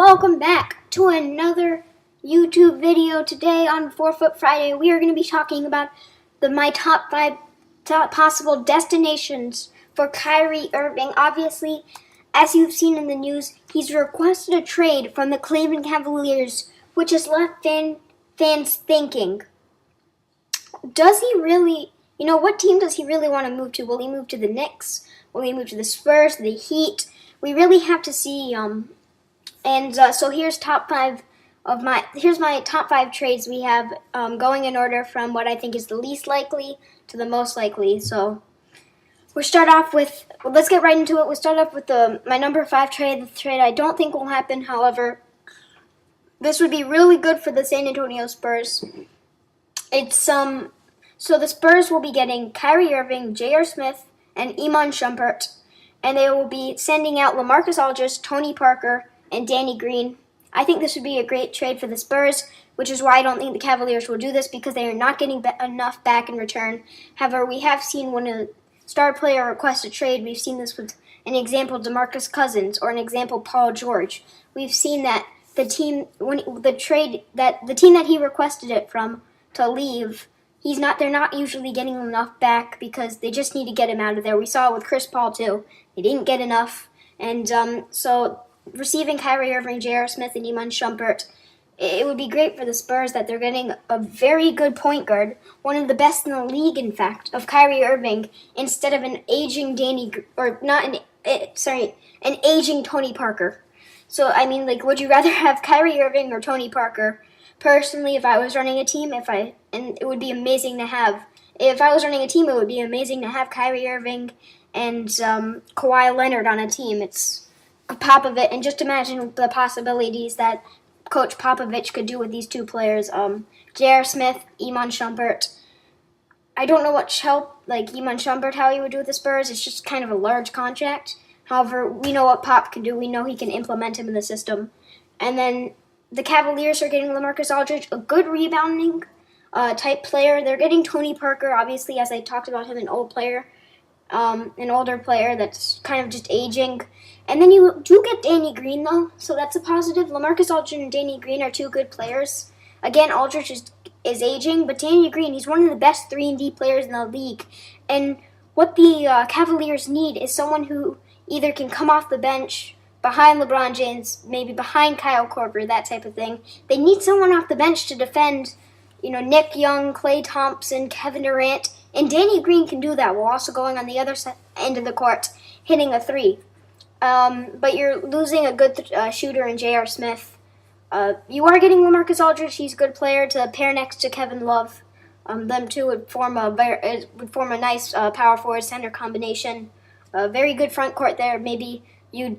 welcome back to another YouTube video. Today on 4 Foot Friday, we are going to be talking about my top 5 possible destinations for Kyrie Irving. Obviously, as you've seen in the news, he's requested a trade from the Cleveland Cavaliers, which has left fans thinking, does he really, what team does he really want to move to? Will he move to the Knicks? Will he move to the Spurs, the Heat? We really have to see. So here's here's my top 5 trades we have going in order from what I think is the least likely to the most likely. So let's get right into it. We'll start off with my number 5 trade, the trade I don't think will happen. However, this would be really good for the San Antonio Spurs. So the Spurs will be getting Kyrie Irving, J.R. Smith, and Iman Shumpert, and they will be sending out LaMarcus Aldridge, Tony Parker, and Danny Green. I think this would be a great trade for the Spurs, which is why I don't think the Cavaliers will do this, because they are not getting enough back in return. However, we have seen when a star player requests a trade, we've seen this with an example DeMarcus Cousins or an example Paul George. We've seen that the team that he requested it from to leave, they're not usually getting enough back because they just need to get him out of there. We saw it with Chris Paul too. They didn't get enough, and so receiving Kyrie Irving, J.R. Smith, and Iman Shumpert, it would be great for the Spurs that they're getting a very good point guard, one of the best in the league, in fact, of Kyrie Irving, instead of an aging an aging Tony Parker. So, would you rather have Kyrie Irving or Tony Parker? Personally, if I was running a team, it would be amazing to have. If I was running a team, it would be amazing to have Kyrie Irving and Kawhi Leonard on a team. It's Popovich, and just imagine the possibilities that Coach Popovich could do with these two players. J.R. Smith, Iman Shumpert. I don't know what Iman Shumpert, how he would do with the Spurs. It's just kind of a large contract. However, we know what Pop can do. We know he can implement him in the system. And then the Cavaliers are getting LaMarcus Aldridge, a good rebounding type player. They're getting Tony Parker, obviously, as I talked about him, an older player that's kind of just aging. And then you do get Danny Green, though, so that's a positive. LaMarcus Aldridge and Danny Green are two good players. Again, Aldridge is aging, but Danny Green, he's one of the best 3-and-D players in the league. And what the Cavaliers need is someone who either can come off the bench behind LeBron James, maybe behind Kyle Korver, that type of thing. They need someone off the bench to defend, Nick Young, Klay Thompson, Kevin Durant, and Danny Green can do that while also going on the other end of the court, hitting a 3. But you're losing a good shooter in J.R. Smith. You are getting LaMarcus Aldridge. He's a good player to pair next to Kevin Love. Them two would form a nice power forward center combination. Very good front court there. Maybe you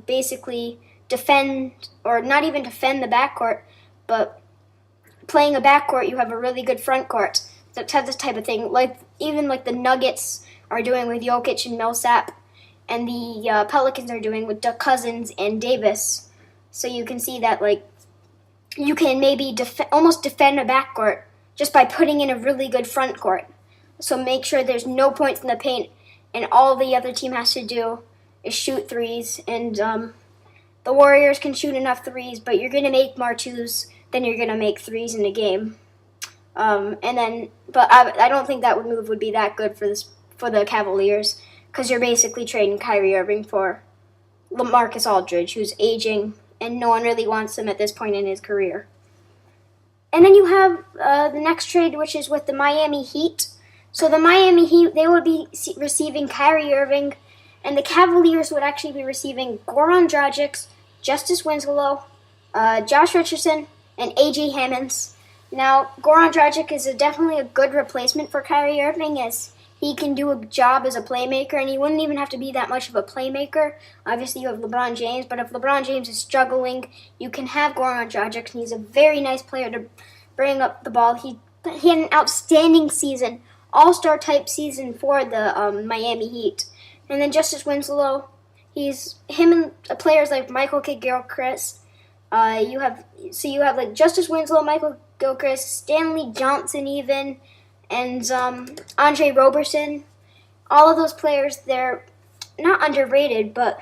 basically defend, or not even defend the backcourt, but playing a backcourt, you have a really good front court. This type of thing, even like the Nuggets are doing with Jokic and Millsap, and the Pelicans are doing with Cousins and Davis. So you can see that you can maybe almost defend a backcourt just by putting in a really good front court. So make sure there's no points in the paint, and all the other team has to do is shoot threes. And the Warriors can shoot enough threes, but you're going to make more twos than you're going to make threes in a game. But I don't think that move would be that good for the Cavaliers, because you're basically trading Kyrie Irving for LaMarcus Aldridge, who's aging, and no one really wants him at this point in his career. And then you have the next trade, which is with the Miami Heat. So the Miami Heat, they would be receiving Kyrie Irving, and the Cavaliers would actually be receiving Goran Dragic, Justice Winslow, Josh Richardson, and A.J. Hammonds. Now, Goran Dragic is definitely a good replacement for Kyrie Irving, as he can do a job as a playmaker, and he wouldn't even have to be that much of a playmaker. Obviously, you have LeBron James, but if LeBron James is struggling, you can have Goran Dragic, and he's a very nice player to bring up the ball. He had an outstanding season, all-star type season for the Miami Heat. And then Justice Winslow, him and players like Michael Kidd-Gilchrist. You have Justice Winslow, Michael Gilchrist, Stanley Johnson even, and Andre Roberson. All of those players, they're not underrated, but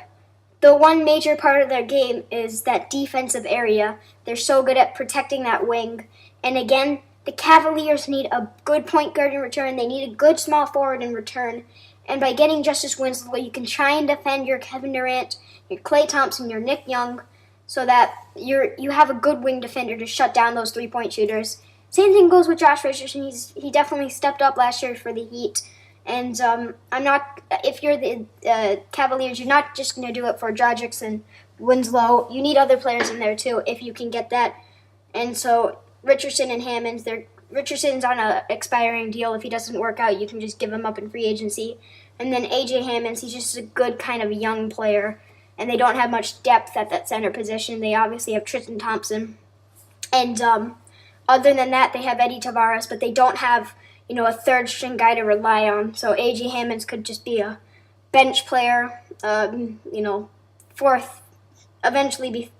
the one major part of their game is that defensive area. They're so good at protecting that wing. And again, the Cavaliers need a good point guard in return. They need a good small forward in return. And by getting Justice Winslow, you can try and defend your Kevin Durant, your Klay Thompson, your Nick Young, so that you have a good wing defender to shut down those three-point shooters. Same thing goes with Josh Richardson. He definitely stepped up last year for the Heat. And if you're the Cavaliers, you're not just going to do it for Dragic and Winslow. You need other players in there too, if you can get that. And so Richardson and Hammonds, Richardson's on an expiring deal. If he doesn't work out, you can just give him up in free agency. And then A.J. Hammonds, he's just a good kind of young player. And they don't have much depth at that center position. They obviously have Tristan Thompson. And other than that, they have Eddie Tavares, but they don't have a third-string guy to rely on. So A.J. Hammonds could just be a bench player, eventually be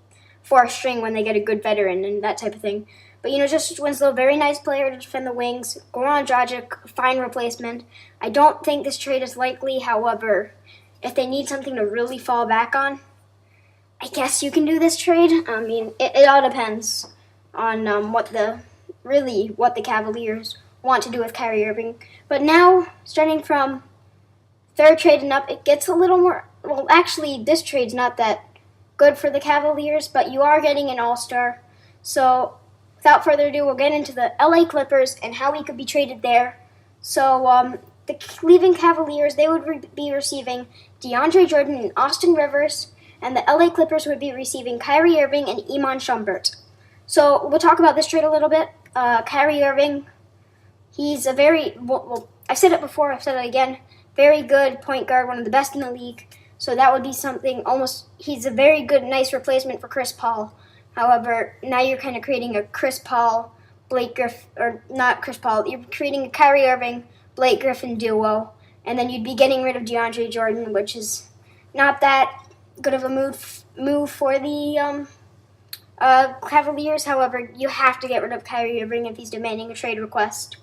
fourth string when they get a good veteran and that type of thing. But, Justice Winslow, very nice player to defend the wings. Goran Dragic, fine replacement. I don't think this trade is likely. However, if they need something to really fall back on, I guess you can do this trade. I mean, it all depends on what the Cavaliers want to do with Kyrie Irving. But now, starting from third trade and up, it gets a little more. Well, actually, this trade's not that good for the Cavaliers, but you are getting an all-star. So, without further ado, we'll get into the LA Clippers and how he could be traded there. So, the Cleveland Cavaliers, they would be receiving DeAndre Jordan and Austin Rivers, and the LA Clippers would be receiving Kyrie Irving and Iman Shumpert. So, we'll talk about this trade a little bit. Kyrie Irving, he's a very, I've said it before, I've said it again, very good point guard, one of the best in the league. So that would be something he's a very good, nice replacement for Chris Paul. However, now you're kind of creating a Chris Paul, Blake Griffin, or not Chris Paul, you're creating a Kyrie Irving, Blake Griffin duo. And then you'd be getting rid of DeAndre Jordan, which is not that good of a move for the Cavaliers. However, you have to get rid of Kyrie Irving if he's demanding a trade request.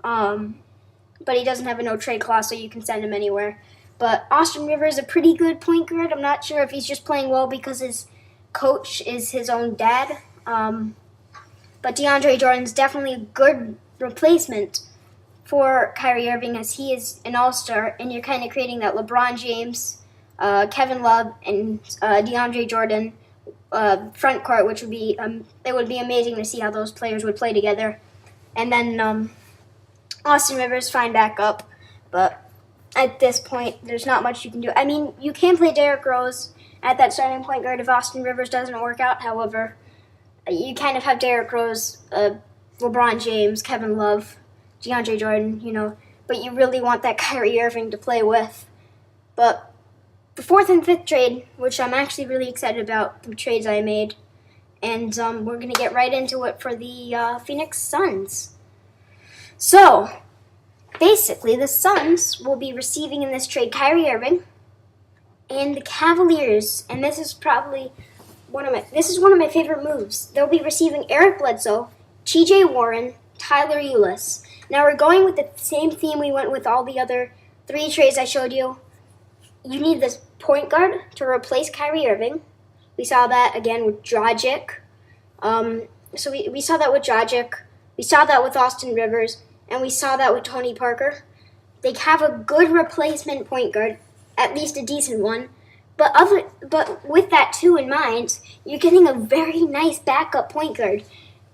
But he doesn't have a no-trade clause, so you can send him anywhere. But Austin Rivers is a pretty good point guard. I'm not sure if he's just playing well because his coach is his own dad. But DeAndre Jordan's definitely a good replacement for Kyrie Irving, as he is an all-star, and you're kind of creating that LeBron James, Kevin Love, and DeAndre Jordan front court, which would be it would be amazing to see how those players would play together. And then Austin Rivers, fine backup, but at this point, there's not much you can do. I mean, you can play Derrick Rose at that starting point guard if Austin Rivers doesn't work out. However, you kind of have Derrick Rose, LeBron James, Kevin Love, DeAndre Jordan, but you really want that Kyrie Irving to play with. But the fourth and fifth trade, which I'm actually really excited about, the trades I made, and we're going to get right into it for the Phoenix Suns. So, basically, the Suns will be receiving in this trade Kyrie Irving and the Cavaliers, and this is probably one of my favorite moves. They'll be receiving Eric Bledsoe, T.J. Warren, Tyler Ulis. Now we're going with the same theme we went with all the other three trades I showed you. You need this point guard to replace Kyrie Irving. We saw that again with Dragic. So we saw that with Dragic. We saw that with Austin Rivers. And we saw that with Tony Parker. They have a good replacement point guard, at least a decent one. But with that too in mind, you're getting a very nice backup point guard.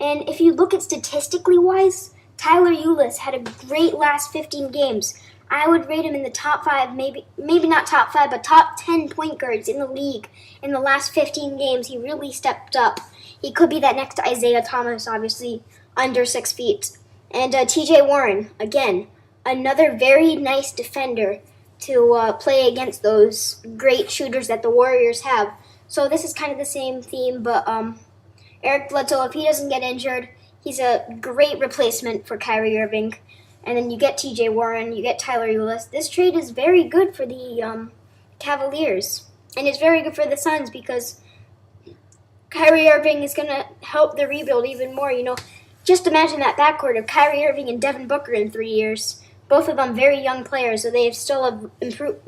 And if you look at statistically wise, Tyler Ulis had a great last 15 games. I would rate him in the top 5, maybe not top 5, but top 10 point guards in the league in the last 15 games. He really stepped up. He could be that next Isaiah Thomas, obviously, under 6 feet. And T.J. Warren, again, another very nice defender to play against those great shooters that the Warriors have. So this is kind of the same theme, but Eric Bledsoe, if he doesn't get injured, he's a great replacement for Kyrie Irving. And then you get T.J. Warren, you get Tyler Ulis. This trade is very good for the Cavaliers. And it's very good for the Suns because Kyrie Irving is going to help the rebuild even more, Just imagine that backcourt of Kyrie Irving and Devin Booker in 3 years. Both of them very young players, so they still have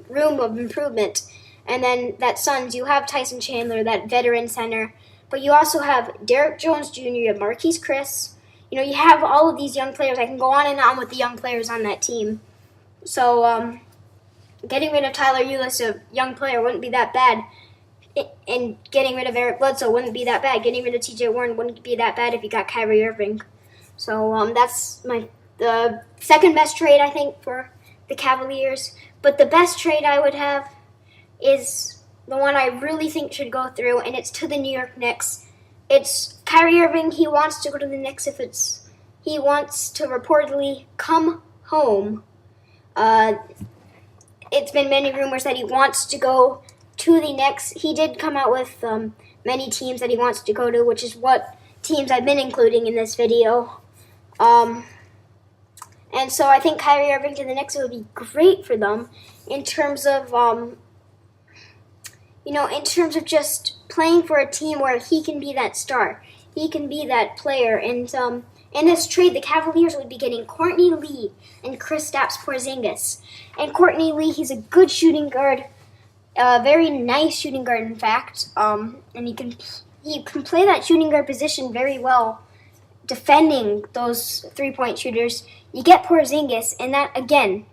room of improvement. And then that Suns, you have Tyson Chandler, that veteran center. But you also have Derek Jones Jr., you have Marquise Chris. You have all of these young players. I can go on and on with the young players on that team. So getting rid of Tyler Ulis, a young player, wouldn't be that bad. And getting rid of Eric Bledsoe wouldn't be that bad. Getting rid of TJ Warren wouldn't be that bad if you got Kyrie Irving. So that's the second best trade, I think, for the Cavaliers. But the best trade I would have is the one I really think should go through, and it's to the New York Knicks. It's Kyrie Irving. He wants to go to the Knicks he wants to reportedly come home. It's been many rumors that he wants to go to the Knicks. He did come out with many teams that he wants to go to, which is what teams I've been including in this video. And so I think Kyrie Irving to the Knicks would be great for them in terms of, in terms of just playing for a team where he can be that star. He can be that player. And in this trade, the Cavaliers would be getting Courtney Lee and Kristaps Porzingis. And Courtney Lee, he's a good shooting guard, a very nice shooting guard, in fact. And he can play that shooting guard position very well, defending those three-point shooters. You get Porzingis, and that, again,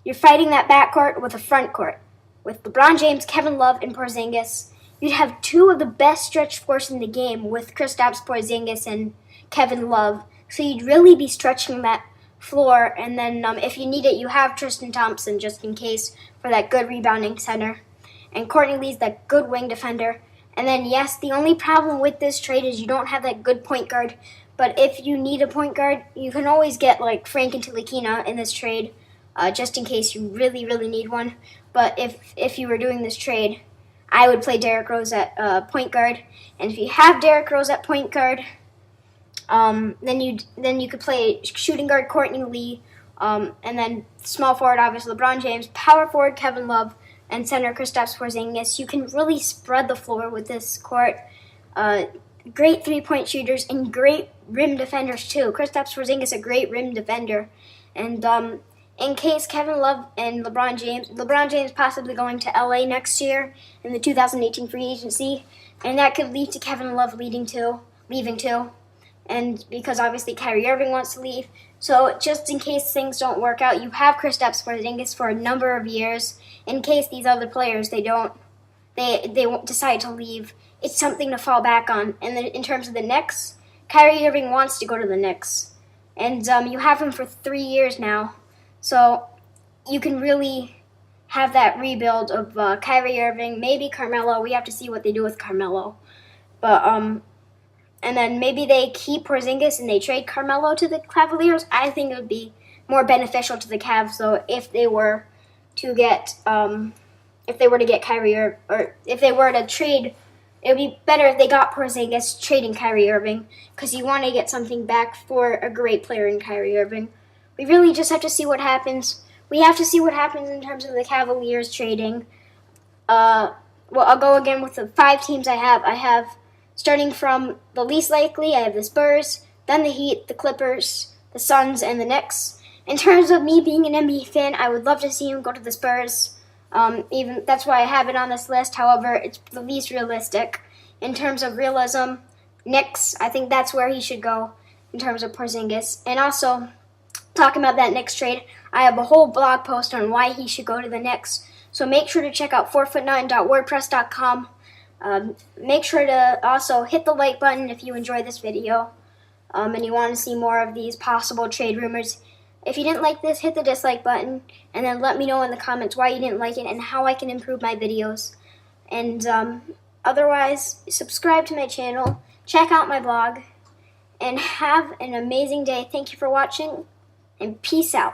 you're fighting that backcourt with a front court. With LeBron James, Kevin Love, and Porzingis, you'd have two of the best stretch fours in the game with Kristaps Porzingis and Kevin Love. So you'd really be stretching that floor, and then if you need it, you have Tristan Thompson just in case for that good rebounding center. And Courtney Lee's that good wing defender. And then, yes, the only problem with this trade is you don't have that good point guard. But if you need a point guard, you can always get like Frank and Ntilikina in this trade, just in case you really, really need one. But if you were doing this trade, I would play Derrick Rose at point guard. And if you have Derrick Rose at point guard, then you could play shooting guard Courtney Lee, and then small forward, obviously LeBron James, power forward Kevin Love, and center Kristaps Porzingis. You can really spread the floor with this court. Great three-point shooters and great rim defenders too. Kristaps Porzingis, a great rim defender. And in case Kevin Love and LeBron James possibly going to LA next year in the 2018 free agency, and that could lead to Kevin Love leaving too. And because obviously Kyrie Irving wants to leave. So just in case things don't work out, you have Kristaps Porzingis for a number of years. In case these other players, they won't decide to leave. It's something to fall back on. And then in terms of the Knicks, Kyrie Irving wants to go to the Knicks. And you have him for 3 years now. So you can really have that rebuild of Kyrie Irving, maybe Carmelo. We have to see what they do with Carmelo. But and then maybe they keep Porzingis and they trade Carmelo to the Cavaliers. I think it would be more beneficial to the Cavs. So if they were to get Kyrie or if they were to trade, it would be better if they got Porzingis trading Kyrie Irving, because you want to get something back for a great player in Kyrie Irving. We really just have to see what happens. We have to see what happens in terms of the Cavaliers trading. I'll go again with the 5 teams I have. I have, starting from the least likely, I have the Spurs, then the Heat, the Clippers, the Suns, and the Knicks. In terms of me being an NBA fan, I would love to see him go to the Spurs. Even that's why I have it on this list. However, it's the least realistic. In terms of realism, Knicks, I think that's where he should go in terms of Porzingis. And also, talking about that Knicks trade, I have a whole blog post on why he should go to the Knicks. So make sure to check out 4foot9.wordpress.com. Make sure to also hit the like button if you enjoy this video and you want to see more of these possible trade rumors. If you didn't like this, hit the dislike button and then let me know in the comments why you didn't like it and how I can improve my videos. And otherwise, subscribe to my channel, check out my blog, and have an amazing day. Thank you for watching, and peace out.